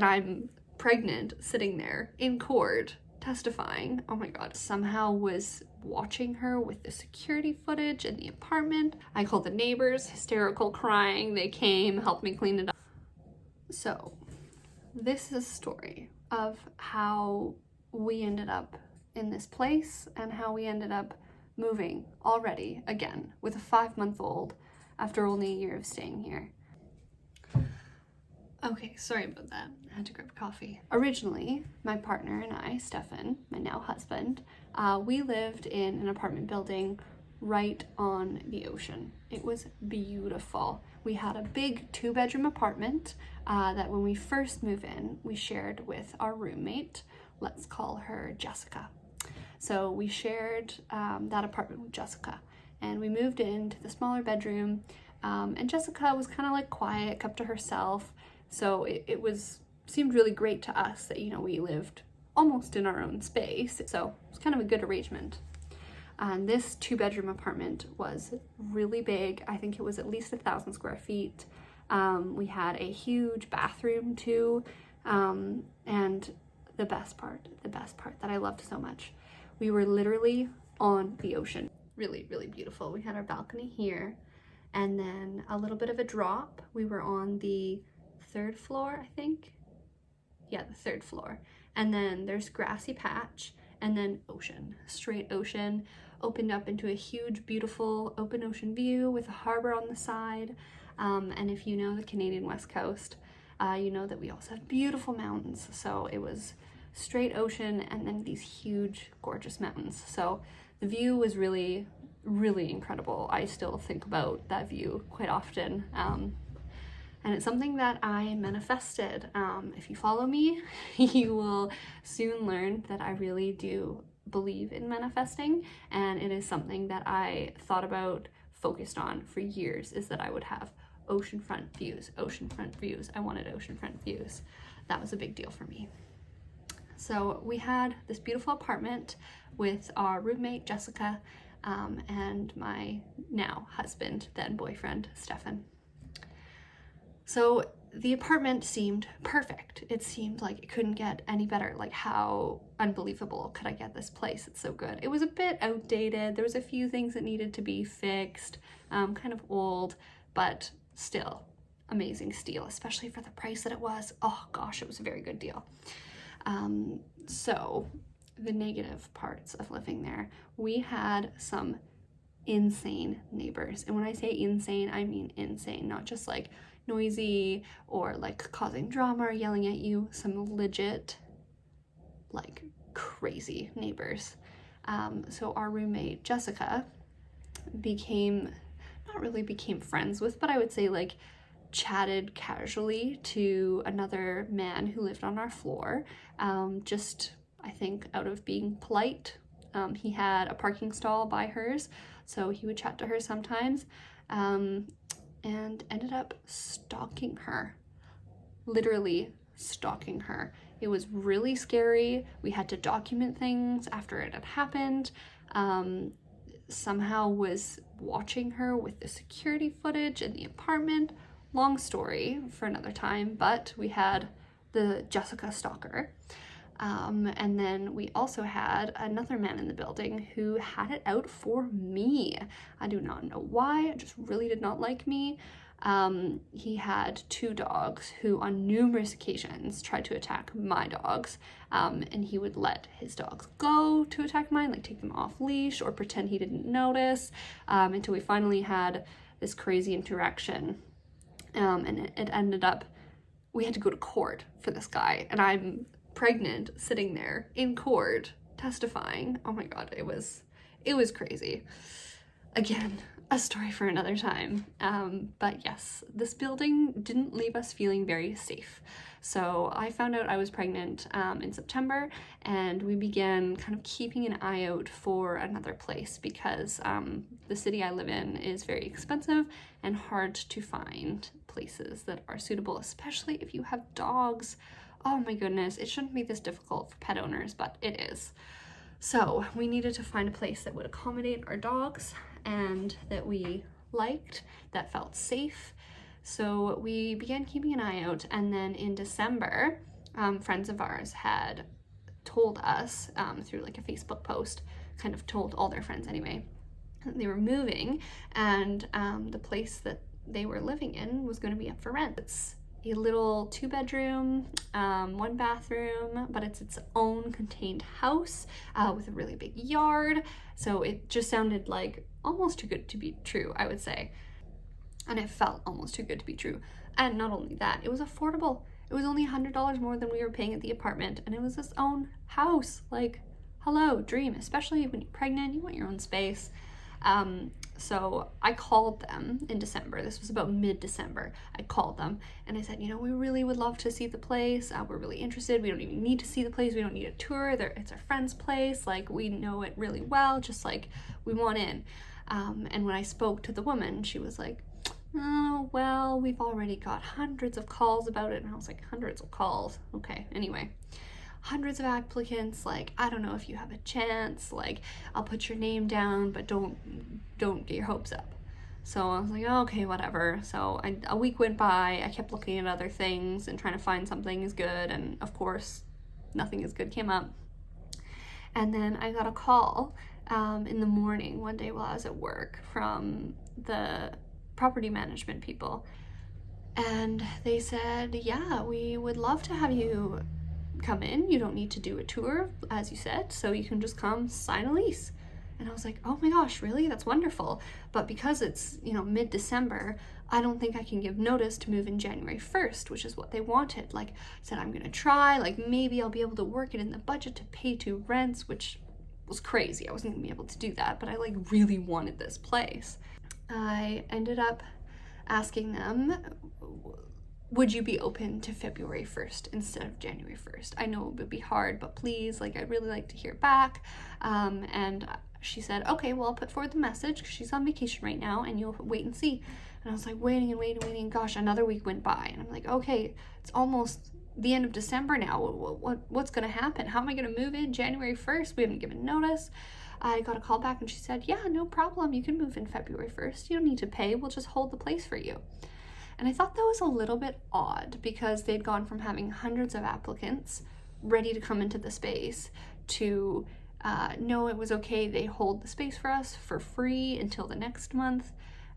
and I'm pregnant sitting there in court testifying. Oh my god, somehow was watching her with the security footage in the apartment. I called the neighbors, hysterical, crying. They came, helped me clean it up. So this is a story of how we ended up in this place and how we ended up moving already again with a 5-month-old after only a year of staying here. Okay, sorry about that. I had to grab coffee. Originally, my partner and I, Stefan, my now husband, we lived in an apartment building right on the ocean. It was beautiful. We had a big 2-bedroom apartment that when we first moved in, we shared with our roommate. Let's call her Jessica. So we shared that apartment with Jessica, and we moved into the smaller bedroom, and Jessica was kind of like quiet, kept to herself. So it seemed really great to us that, you know, we lived almost in our own space. So it was kind of a good arrangement. And this 2-bedroom apartment was really big. I think it was at least 1,000 square feet. We had a huge bathroom too. And the best part that I loved so much, we were literally on the ocean. Really, really beautiful. We had our balcony here, and then a little bit of a drop. We were on the 3rd floor, I think. Yeah, the 3rd floor. And then there's grassy patch, and then ocean, straight ocean, opened up into a huge, beautiful open ocean view with a harbor on the side. And if you know the Canadian West Coast, you know that we also have beautiful mountains. So it was straight ocean and then these huge, gorgeous mountains. So the view was really, really incredible. I still think about that view quite often. And it's something that I manifested. If you follow me, you will soon learn that I really do believe in manifesting, and it is something that I thought about, focused on for years, is that I would have oceanfront views, oceanfront views. I wanted oceanfront views. That was a big deal for me. So we had this beautiful apartment with our roommate, Jessica, and my now husband, then boyfriend, Stefan. So the apartment seemed perfect. It seemed like it couldn't get any better. Like, how unbelievable could I get this place? It's so good. It was a bit outdated. There was a few things that needed to be fixed, kind of old, but still amazing steal, especially for the price that it was. Oh gosh, it was a very good deal. So the negative parts of living there, we had some insane neighbors. And when I say insane, I mean insane, not just like noisy or like causing drama or yelling at you, some legit like crazy neighbors. So our roommate Jessica not really became friends with, but I would say like chatted casually to another man who lived on our floor, just I think out of being polite. He had a parking stall by hers, so he would chat to her sometimes, and ended up stalking her, literally stalking her. It was really scary. We had to document things after it had happened. Somehow was watching her with the security footage in the apartment. Long story for another time, but we had the Jessica stalker. And then we also had another man in the building who had it out for me. I do not know why, just really did not like me. He had 2 dogs who on numerous occasions tried to attack my dogs, and he would let his dogs go to attack mine, like take them off leash or pretend he didn't notice, until we finally had this crazy interaction. And it ended up, we had to go to court for this guy, and I'm pregnant sitting there in court testifying. Oh my god, it was crazy. Again, a story for another time. But yes, this building didn't leave us feeling very safe. So I found out I was pregnant in September, and we began kind of keeping an eye out for another place because the city I live in is very expensive and hard to find places that are suitable, especially if you have dogs. Oh my goodness, it shouldn't be this difficult for pet owners, but it is. So we needed to find a place that would accommodate our dogs and that we liked, that felt safe. So we began keeping an eye out, and then in December, friends of ours had told us through like a Facebook post, kind of told all their friends anyway, that they were moving, and the place that they were living in was going to be up for rent. It's a little 2-bedroom, 1-bathroom, but it's its own contained house with a really big yard. So it just sounded like almost too good to be true, I would say. And it felt almost too good to be true. And not only that, it was affordable. It was only $100 more than we were paying at the apartment, and it was its own house. Like, hello, dream. Especially when you're pregnant, you want your own space. So I called them in December. This was about mid-December. I called them and I said, you know, we really would love to see the place. We're really interested. We don't even need to see the place. We don't need a tour. It's our friend's place. Like, we know it really well. Just like, we want in. And when I spoke to the woman, she was like, oh, well, we've already got hundreds of calls about it. And I was like, hundreds of calls? Okay, anyway. Hundreds of applicants, like, I don't know if you have a chance, like, I'll put your name down, but don't get your hopes up. So I was like, oh, okay, whatever. So a week went by. I kept looking at other things and trying to find something as good, and of course nothing as good came up. And then I got a call in the morning one day while I was at work from the property management people, and they said, yeah, we would love to have you come in. You don't need to do a tour, as you said, so you can just come sign a lease. And I was like, oh my gosh, really? That's wonderful. But because it's, you know, mid-December, I don't think I can give notice to move in January 1st, which is what they wanted. Like, I said, I'm gonna try, like, maybe I'll be able to work it in the budget to pay 2 rents, which was crazy. I wasn't gonna be able to do that, but I like really wanted this place. I ended up asking them, would you be open to February 1st instead of January 1st? I know it would be hard, but please, like, I'd really like to hear back. And she said, okay, well, I'll put forward the message because she's on vacation right now and you'll wait and see. And I was like, waiting. Gosh, another week went by. And I'm like, okay, it's almost the end of December now. What's going to happen? How am I going to move in January 1st? We haven't given notice. I got a call back and she said, yeah, no problem. You can move in February 1st. You don't need to pay. We'll just hold the place for you. And I thought that was a little bit odd because they'd gone from having hundreds of applicants ready to come into the space to no, it was okay. They hold the space for us for free until the next month.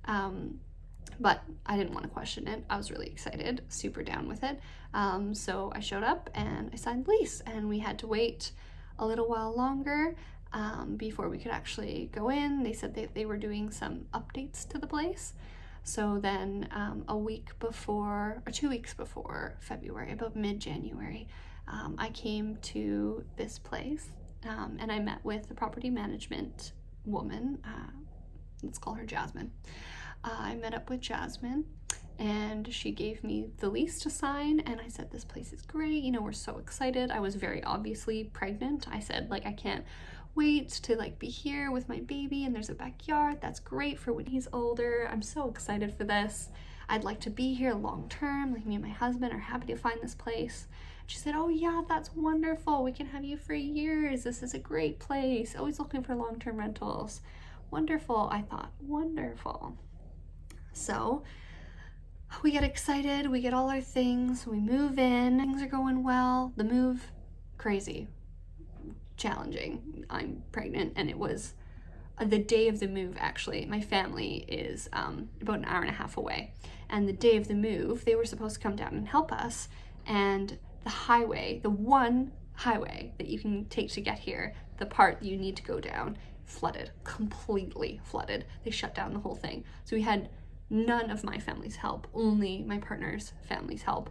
But I didn't want to question it. I was really excited, super down with it. So I showed up and I signed the lease, and we had to wait a little while longer before we could actually go in. They said they were doing some updates to the place. So then a week before, or 2 weeks before February, about mid-January, I came to this place and I met with the property management woman. Let's call her Jasmine. I met up with Jasmine and she gave me the lease to sign, and I said, this place is great, you know, we're so excited. I was very obviously pregnant. I said, like, I can't wait to like be here with my baby, and there's a backyard that's great for when he's older. I'm so excited for this. I'd like to be here long term. Like, me and my husband are happy to find this place. She said, oh yeah, that's wonderful. We can have you for years. This is a great place. Always looking for long-term rentals. Wonderful. I thought, wonderful. So we get excited, we get all our things, we move in, things are going well. The move, crazy, challenging. I'm pregnant, and it was the day of the move. Actually, my family is about an hour and a half away, and the day of the move, they were supposed to come down and help us, and the highway, the one highway that you can take to get here, the part you need to go down, flooded, completely flooded. They shut down the whole thing. So we had none of my family's help, only my partner's family's help.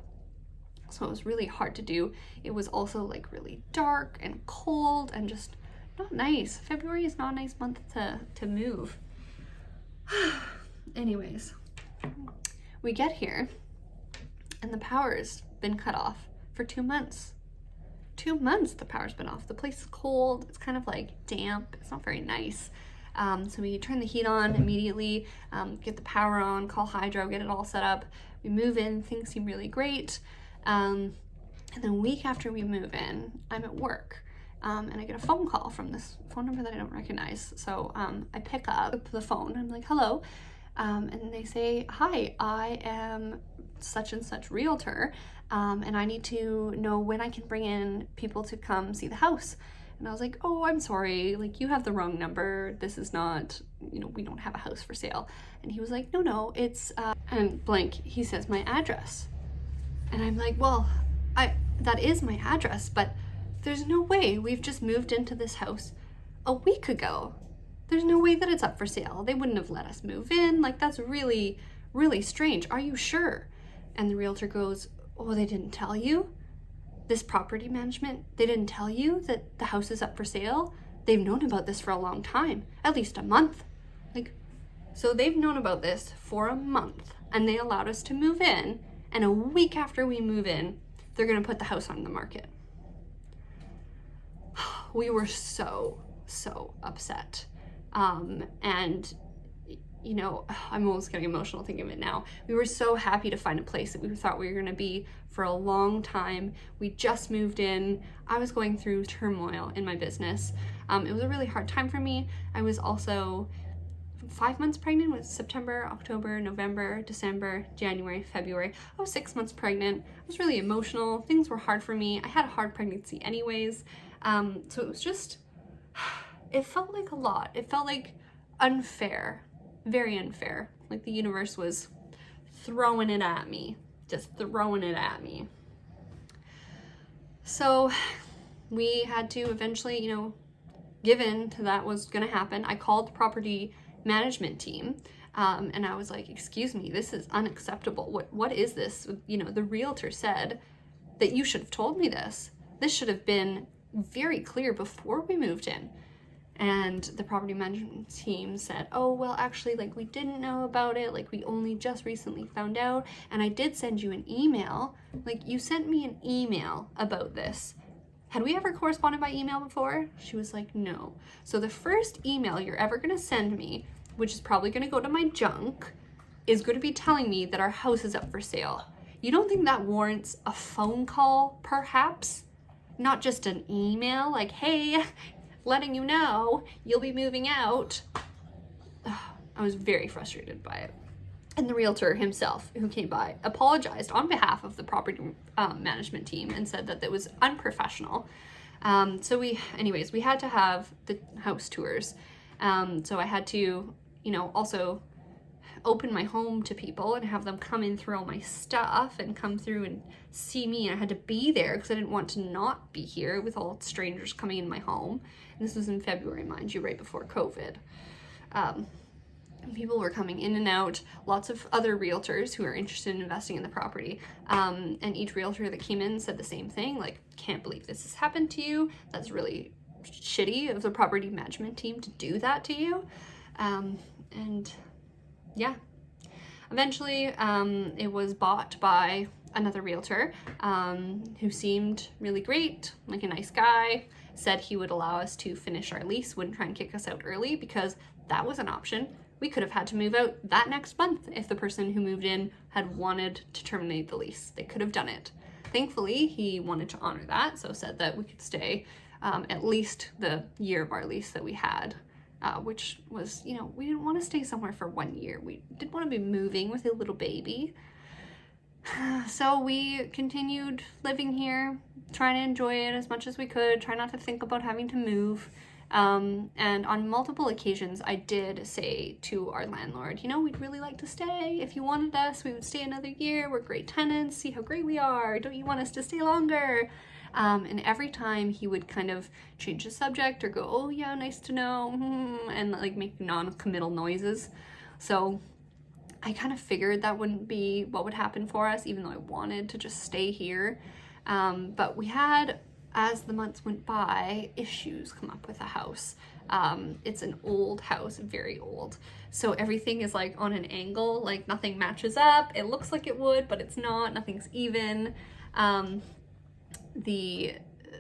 So it was really hard to do. It was also like really dark and cold and just not nice. February is not a nice month to move. Anyways, we get here and the power's been cut off for 2 months. 2 months the power's been off. The place is cold. It's kind of like damp. It's not very nice. So we turn the heat on immediately, get the power on, call hydro, get it all set up. We move in, things seem really great. And then a week after we move in, I'm at work, and I get a phone call from this phone number that I don't recognize. So I pick up the phone. I'm like, hello. and they say, hi, I am such and such realtor, and I need to know when I can bring in people to come see the house. And I was like, oh, I'm sorry, like, you have the wrong number. This is not, we don't have a house for sale. And he was like, no, it's, and blank, he says my address. And I'm like, well, that is my address, but there's no way. We've just moved into this house a week ago. There's no way that it's up for sale. They wouldn't have let us move in. Like, that's really, really strange. Are you sure? And the realtor goes, oh, they didn't tell you? This property management, they didn't tell you that the house is up for sale? They've known about this for a long time, at least a month. Like, so they've known about this for a month, and they allowed us to move in, and a week after we move in, they're gonna put the house on the market. We were so upset. And I'm almost getting emotional thinking of it now. We were so happy to find a place that we thought we were going to be for a long time. We just moved in. I was going through turmoil in my business. It was a really hard time for me. I was also 5 months pregnant. With September, October, November, December, January, February. I was 6 months pregnant. I was really emotional. Things were hard for me. I had a hard pregnancy anyways. So it was just, it felt like a lot. It felt like unfair, very unfair. Like the universe was throwing it at me, just throwing it at me. So we had to eventually, give in to that was gonna happen. I called the property management team, and I was like, excuse me, this is unacceptable. What is this? The realtor said that you should have told me this. This should have been very clear before we moved in. And the property management team said, oh, well, actually, like, we didn't know about it. Like, we only just recently found out. And I did send you an email. Like, you sent me an email about this. Had we ever corresponded by email before? She was like, no. So the first email you're ever going to send me, which is probably going to go to my junk, is going to be telling me that our house is up for sale. You don't think that warrants a phone call, perhaps? Not just an email, like, hey, letting you know you'll be moving out. I was very frustrated by it. And the realtor himself, who came by, apologized on behalf of the property management team and said that it was unprofessional. So we had to have the house tours. So I had to, also open my home to people and have them come in through all my stuff and come through and see me. And I had to be there because I didn't want to not be here with all strangers coming in my home. And this was in February, mind you, right before COVID. People were coming in and out, lots of other realtors who are interested in investing in the property. And each realtor that came in said the same thing, like, can't believe this has happened to you. That's really shitty of the property management team to do that to you. And yeah, eventually it was bought by another realtor who seemed really great, like a nice guy, said he would allow us to finish our lease, wouldn't try and kick us out early because that was an option. We could have had to move out that next month if the person who moved in had wanted to terminate the lease. They could have done it. Thankfully, he wanted to honor that, so said that we could stay at least the year of our lease that we had. Which was, we didn't want to stay somewhere for 1 year. We didn't want to be moving with a little baby. So we continued living here, trying to enjoy it as much as we could, try not to think about having to move. And on multiple occasions, I did say to our landlord, we'd really like to stay. If you wanted us, we would stay another year. We're great tenants. See how great we are. Don't you want us to stay longer? And every time he would kind of change the subject or go, oh yeah, nice to know, and like make non-committal noises. So I kind of figured that wouldn't be what would happen for us, even though I wanted to just stay here. But we had, as the months went by, issues come up with the house. It's an old house, very old. So everything is like on an angle, like nothing matches up. It looks like it would, but it's not, nothing's even.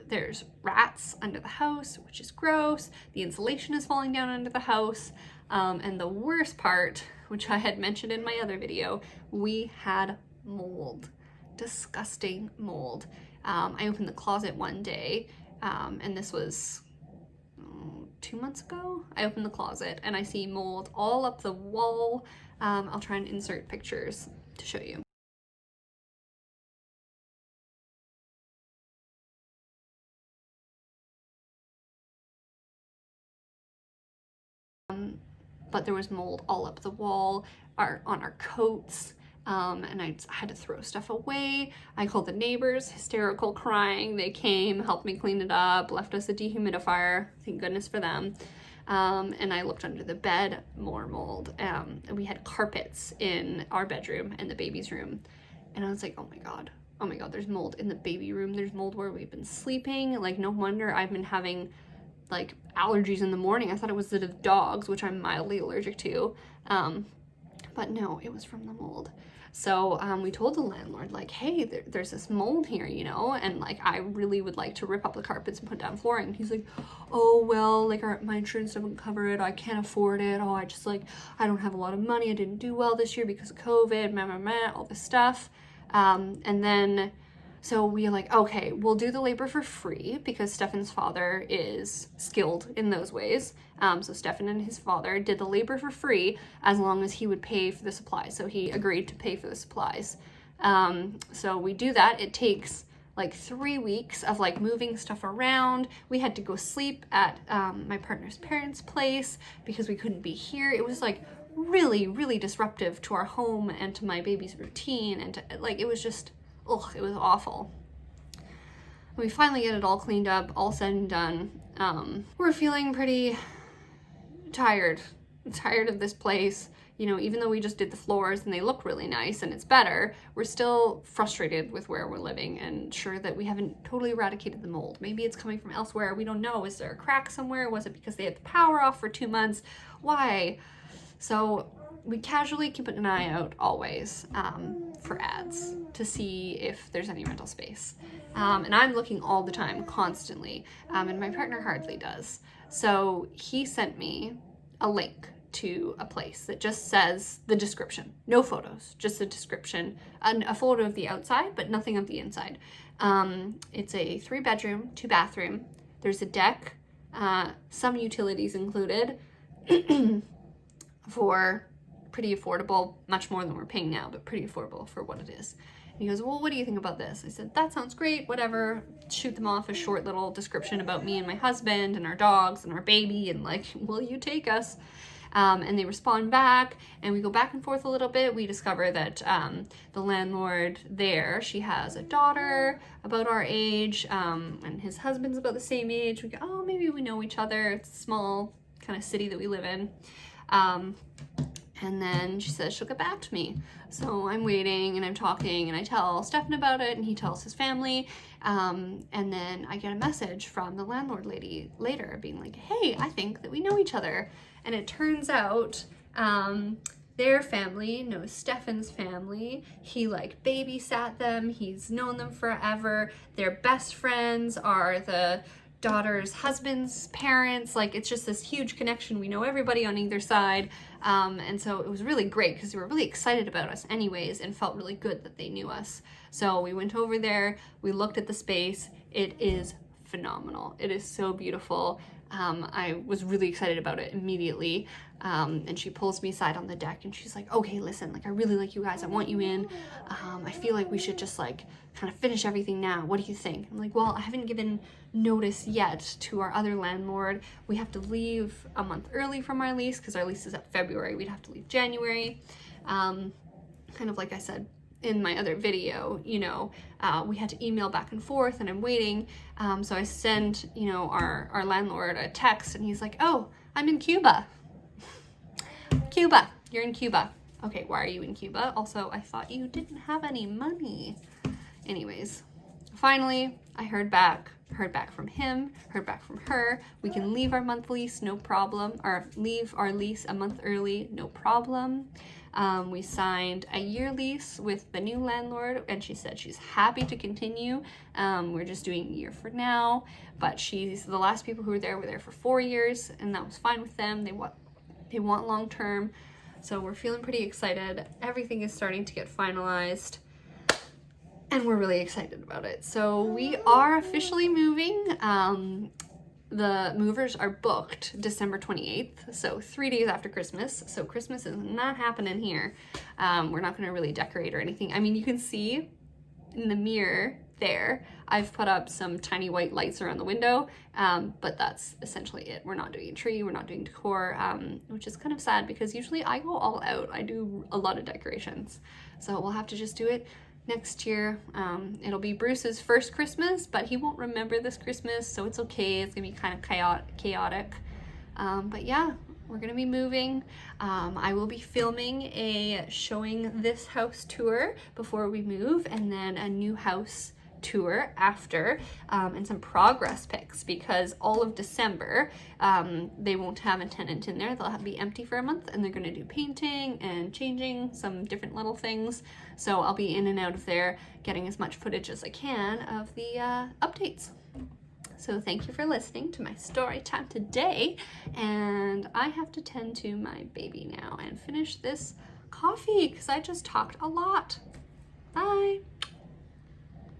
There's rats under the house, which is gross. The insulation is falling down under the house. And the worst part, which I had mentioned in my other video, we had mold, disgusting mold. I opened the closet one day, and this was 2 months ago. I opened the closet and I see mold all up the wall, I'll try and insert pictures to show you. But there was mold all up the wall, on our coats, and I had to throw stuff away. I called the neighbors, hysterical, crying. They came, helped me clean it up, left us a dehumidifier, thank goodness for them. And I looked under the bed, more mold. And we had carpets in our bedroom and the baby's room. And I was like, oh my God, there's mold in the baby room. There's mold where we've been sleeping. Like, no wonder I've been having like allergies in the morning. I thought it was the dogs, which I'm mildly allergic to. But no, it was from the mold. So we told the landlord, like, hey, there's this mold here, you know, and like I really would like to rip up the carpets and put down flooring. And he's like, oh, well, like my insurance doesn't cover it. I can't afford it. Oh, I don't have a lot of money. I didn't do well this year because of COVID, all this stuff. And then so we are like, okay, we'll do the labor for free because Stefan's father is skilled in those ways. So Stefan and his father did the labor for free as long as he would pay for the supplies. So he agreed to pay for the supplies. So we do that. It takes like 3 weeks of like moving stuff around. We had to go sleep at my partner's parents' place because we couldn't be here. It was like really, really disruptive to our home and to my baby's routine. And like, it was just, it was awful. We finally get it all cleaned up, all said and done. We're feeling pretty tired of this place. You know, even though we just did the floors and they look really nice and it's better, we're still frustrated with where we're living and sure that we haven't totally eradicated the mold. Maybe it's coming from elsewhere. We don't know. Is there a crack somewhere? Was it because they had the power off for 2 months? Why? So we casually keep an eye out always for ads to see if there's any rental space. And I'm looking all the time, constantly, and my partner hardly does. So he sent me a link to a place that just says the description. No photos, just a description, and a photo of the outside, but nothing of the inside. It's a 3-bedroom, 2-bathroom. There's a deck, some utilities included, for pretty affordable, much more than we're paying now, but pretty affordable for what it is. And he goes, well, what do you think about this? I said, that sounds great, whatever. Shoot them off a short little description about me and my husband and our dogs and our baby, and like, will you take us? And they respond back, and we go back and forth a little bit. We discover that the landlord there, she has a daughter about our age, and his husband's about the same age. We go, oh, maybe we know each other. It's a small kind of city that we live in. And then she says she'll get back to me. So I'm waiting and I'm talking and I tell Stefan about it and he tells his family. And then I get a message from the landlord lady later being like, hey, I think that we know each other. And it turns out their family knows Stefan's family. He like babysat them. He's known them forever. Their best friends are the daughter's husband's parents. Like, it's just this huge connection. We know everybody on either side. And so it was really great because they were really excited about us anyways and felt really good that they knew us. So we went over there, we looked at the space. It is phenomenal. It is so beautiful. I was really excited about it immediately. And she pulls me aside on the deck and she's like, okay, listen, like, I really like you guys. I want you in. I feel like we should just like kind of finish everything now. What do you think? I'm like, well, I haven't given notice yet to our other landlord. We have to leave a month early from our lease because our lease is at February. We'd have to leave January. Kind of like I said in my other video, you know, we had to email back and forth and I'm waiting. So I send, you know, our landlord a text and he's like, oh, I'm in Cuba. Cuba, you're in Cuba. Okay, why are you in Cuba? Also, I thought you didn't have any money. Anyways, finally, I heard back from him, heard back from her. We can leave our month lease, no problem, or leave our lease a month early, no problem. We signed a year lease with the new landlord and she said she's happy to continue. We're just doing a year for now, but the last people who were there for 4 years and that was fine with them. They want long term. So we're feeling pretty excited. Everything is starting to get finalized and we're really excited about it. So we are officially moving. The movers are booked December 28th, so 3 days after Christmas. So Christmas is not happening here. We're not going to really decorate or anything. I mean, you can see in the mirror there, I've put up some tiny white lights around the window, but that's essentially it. We're not doing a tree, we're not doing decor, which is kind of sad because usually I go all out. I do a lot of decorations. So we'll have to just do it next year. It'll be Bruce's first Christmas, but he won't remember this Christmas, so it's okay. It's gonna be kind of chaotic. But yeah, we're gonna be moving. I will be filming a showing this house tour before we move, and then a new house tour after, and some progress pics, because all of December they won't have a tenant in there. They'll be empty for a month, and they're going to do painting and changing some different little things. So I'll be in and out of there getting as much footage as I can of the updates. So thank you for listening to my story time today, and I have to tend to my baby now and finish this coffee because I just talked a lot. Bye.